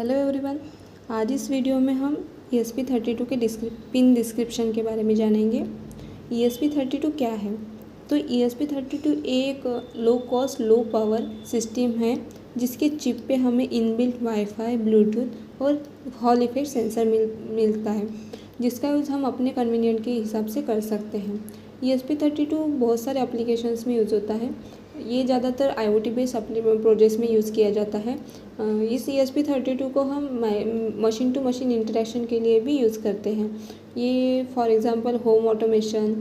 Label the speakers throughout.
Speaker 1: Hello everyone. आज इस video में हम ESP32 के पिन डिस्क्रिप्शन के बारे में जानेंगे। ESP32 क्या है? तो ESP32 एक low cost low power system है जिसके चिप पे हमें इनबिल्ट वाईफाई, ब्लूटूथ और हॉल इफेक्ट सेंसर मिलता है, जिसका यूज़ हम अपने कन्वीनियंट के हिसाब से कर सकते हैं। ESP32 बहुत सारे एप्लीकेशंस में यूज़ होता है। ये ज़्यादातर IoT बेस्ड प्रोजेक्ट्स में यूज़ किया जाता है। इस ESP32 को हम मशीन टू मशीन इंटरेक्शन के लिए भी यूज़ करते हैं। ये for example home automation,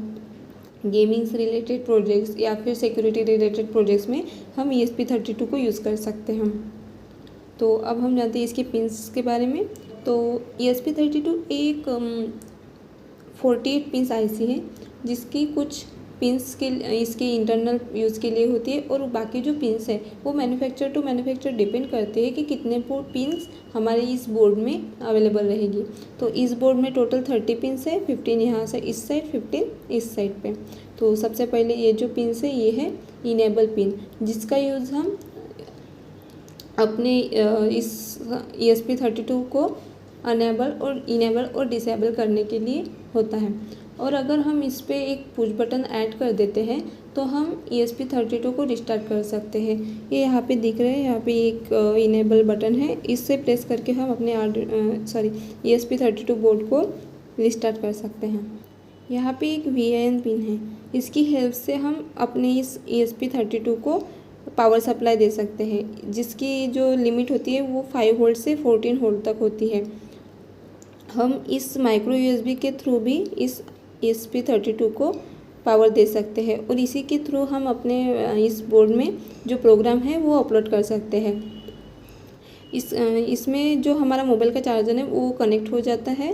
Speaker 1: gaming से रिलेटेड प्रोजेक्ट्स या फिर सिक्योरिटी रिलेटेड प्रोजेक्ट्स में हम ESP32 को यूज़ कर सकते हैं। तो अब हम जानते हैं इसके पिंस के बारे में। तो ESP32 एक 48 पिंस IC है, जिसकी कुछ पिंस के इसके इंटरनल यूज़ के लिए होती है और बाकी जो पिंस है वो मैन्युफैक्चर टू मैन्युफैक्चर डिपेंड करते हैं कि कितने पिंस हमारे इस बोर्ड में अवेलेबल रहेगी। तो इस बोर्ड में टोटल 30 पिंस है, 15 यहाँ से इस साइड, 15 इस साइड पे। तो सबसे पहले ये जो पिंस है ये है इनेबल पिन, जिसका यूज़ हम अपने इस ESP32 को इनेबल और डिसेबल करने के लिए होता है। और अगर हम इस पर एक पुश बटन ऐड कर देते हैं तो हम ESP32 को रिस्टार्ट कर सकते हैं। ये यहाँ पे दिख रहे हैं, यहाँ पे एक इनेबल बटन है, इससे प्रेस करके हम अपने ESP32 बोर्ड को रिस्टार्ट कर सकते हैं। यहाँ पे एक VIN पिन है, इसकी हेल्प से हम अपने इस ESP32 को पावर सप्लाई दे सकते हैं, जिसकी जो लिमिट होती है वो 5 वोल्ट से 14 वोल्ट तक होती है। हम इस माइक्रो USB के थ्रू भी इस ESP32 को पावर दे सकते हैं और इसी के थ्रू हम अपने इस बोर्ड में जो प्रोग्राम है वो अपलोड कर सकते हैं। इसमें जो हमारा मोबाइल का चार्जर है वो कनेक्ट हो जाता है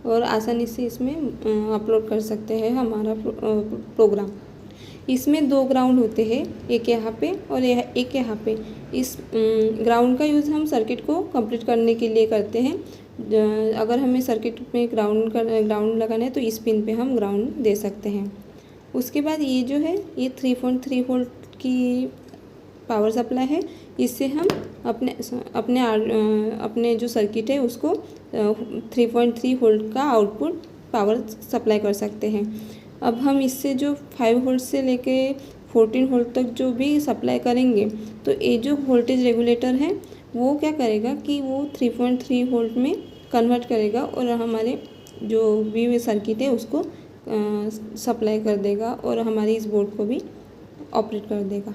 Speaker 1: और आसानी से इसमें अपलोड कर सकते हैं हमारा प्रोग्राम। इसमें 2 ग्राउंड होते हैं, एक यहाँ पे और एक यहाँ पे। इस ग्राउंड का यूज़ हम सर्किट को कंप्लीट करने के लिए करते हैं। अगर हमें सर्किट में ग्राउंड लगाना है तो इस पिन पे हम ग्राउंड दे सकते हैं। उसके बाद ये जो है ये 3.3 वोल्ट की पावर सप्लाई है, इससे हम अपने जो सर्किट है उसको 3.3 वोल्ट का आउटपुट पावर सप्लाई कर सकते हैं। अब हम इससे जो 5 वोल्ट से लेके 14 वोल्ट तक जो भी सप्लाई करेंगे तो ये जो वोल्टेज रेगुलेटर है वो क्या करेगा कि वो 3.3 वोल्ट में कन्वर्ट करेगा और हमारे जो भी सर्किट है उसको सप्लाई कर देगा और हमारी इस बोर्ड को भी ऑपरेट कर देगा।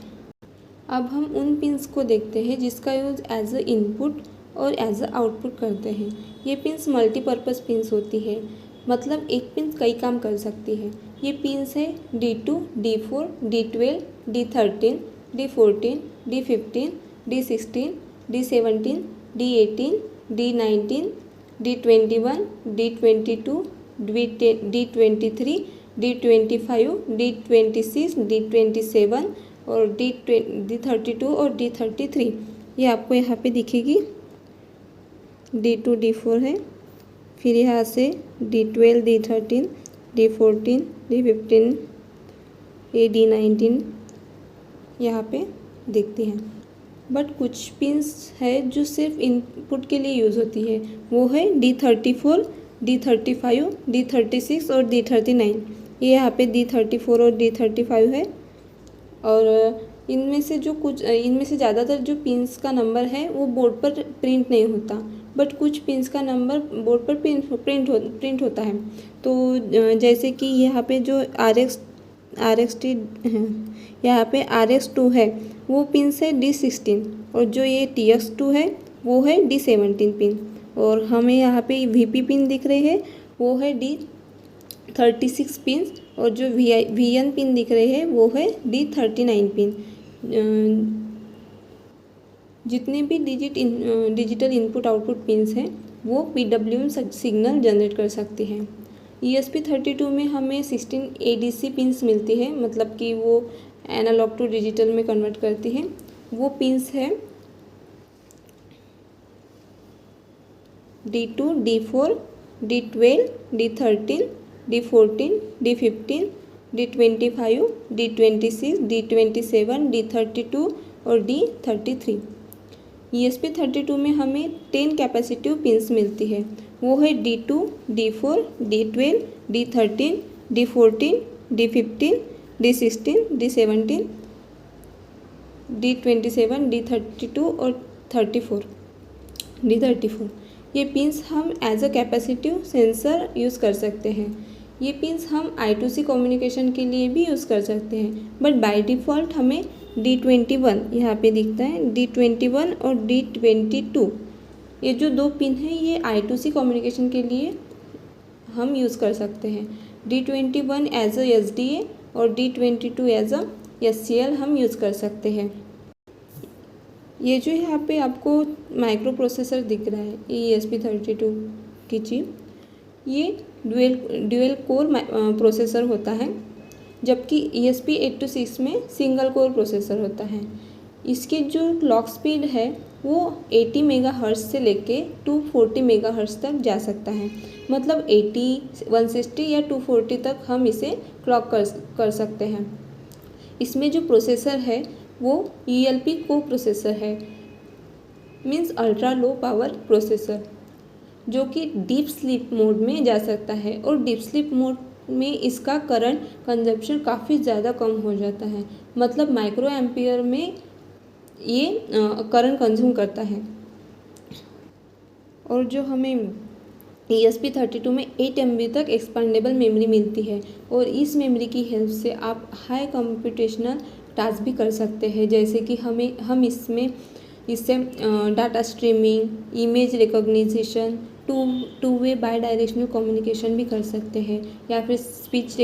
Speaker 1: अब हम उन पिंस को देखते हैं जिसका यूज़ एज अ इनपुट और एज अ आउटपुट करते हैं। ये पिंस मल्टीपर्पज़ पिंस होती है, मतलब एक पिन कई काम कर सकती है। ये पिंस है D2, D4, D12, D13, D14, D15, D16, D17, D18, D19, D21, D22, D23, D25, D26, D27 और D32 और D33। ये आपको यहाँ पे दिखेगी। D2, D4 है, फिर यहाँ से D12, D13, D14, D15, D19 यहाँ पे दिखती हैं। बट कुछ पिंस है जो सिर्फ इनपुट के लिए यूज़ होती है, वो है D34, D35, D36 और D39। ये यहाँ पे D34 और D35 है। और इनमें से ज़्यादातर जो पिंस का नंबर है वो बोर्ड पर प्रिंट नहीं होता, बट कुछ पिंस का नंबर बोर्ड पर प्रिंट होता है। तो जैसे कि यहाँ पे जो RXT है, यहाँ पे RX2 है वो पिंस है D16 और जो ये TX2 है वो है D17 पिन। और हमें यहाँ पे VP पिन दिख रहे हैं वो है D36 पिन और जो VN पिन दिख रहे हैं वो है D39 पिन। जितने भी डिजिटल इनपुट आउटपुट पिंस हैं वो PWM सिग्नल जनरेट कर सकती हैं। ESP32 में हमें 16 ADC पिंस मिलती है, मतलब कि वो एनालॉग टू डिजिटल में कन्वर्ट करती है। वो पिंस है D2, D4, D12, D13, D14, D15, D25, D26, D27, D32 और D33। ESP32 में हमें 10 कैपेसिटिव पिंस मिलती है, वो है D2, D4, D12, D13, D14, D15, D16, D17, D27, D32 और 34, D34। ये पिंस हम as a capacitive sensor use कर सकते हैं। ये पिंस हम I2C कम्युनिकेशन के लिए भी यूज़ कर सकते हैं, बट बाय डिफ़ॉल्ट हमें D21 यहाँ पे दिखता है, D21 और D22 ये जो दो पिन हैं ये I2C कम्युनिकेशन के लिए हम यूज़ कर सकते हैं। D21 एज अ SDA और D22 एज अ SCL हम यूज़ कर सकते हैं। ये जो यहाँ पे आपको माइक्रो प्रोसेसर दिख रहा है, ये ESP32 की चिप, ये ड्यूअल कोर प्रोसेसर होता है, जबकि ESP8266 में सिंगल कोर प्रोसेसर होता है। इसकी जो क्लॉक स्पीड है वो 80 मेगाहर्ट्ज़ से लेके 240 मेगाहर्ट्ज़ तक जा सकता है। मतलब 80, 160 या 240 तक हम इसे क्लॉक कर सकते हैं। इसमें जो प्रोसेसर है वो ELP को प्रोसेसर है, means ultra low power processor, जो कि डीप स्लीप मोड में जा सकता है और डीप स्लीप मोड में इसका करंट कंजप्शन काफ़ी ज़्यादा कम हो जाता है। मतलब माइक्रो एम्पियर में ये करंट कंज्यूम करता है। और जो हमें ESP32 में 8 MB तक एक्सपांडेबल मेमोरी मिलती है और इस मेमोरी की हेल्प से आप हाई कंप्यूटेशनल टास्क भी कर सकते हैं, जैसे कि हम इससे data streaming, image recognition, two way by directional communication भी कर सकते हैं, या फिर स्पीच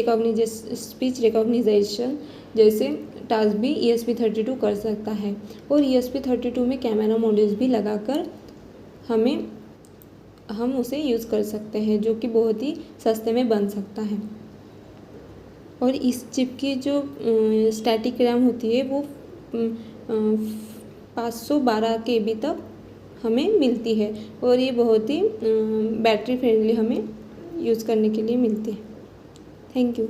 Speaker 1: रिकॉग्निजेशन जैसे टास्क भी ESP32 कर सकता है। और ESP32 में कैमरा मॉड्यूल्स भी लगाकर हम उसे यूज़ कर सकते हैं, जो कि बहुत ही सस्ते में बन सकता है। और इस चिप की जो स्टैटिक रैम होती है वो 512 KB तक हमें मिलती है और ये बहुत ही बैटरी फ्रेंडली हमें यूज़ करने के लिए मिलती है। Thank you.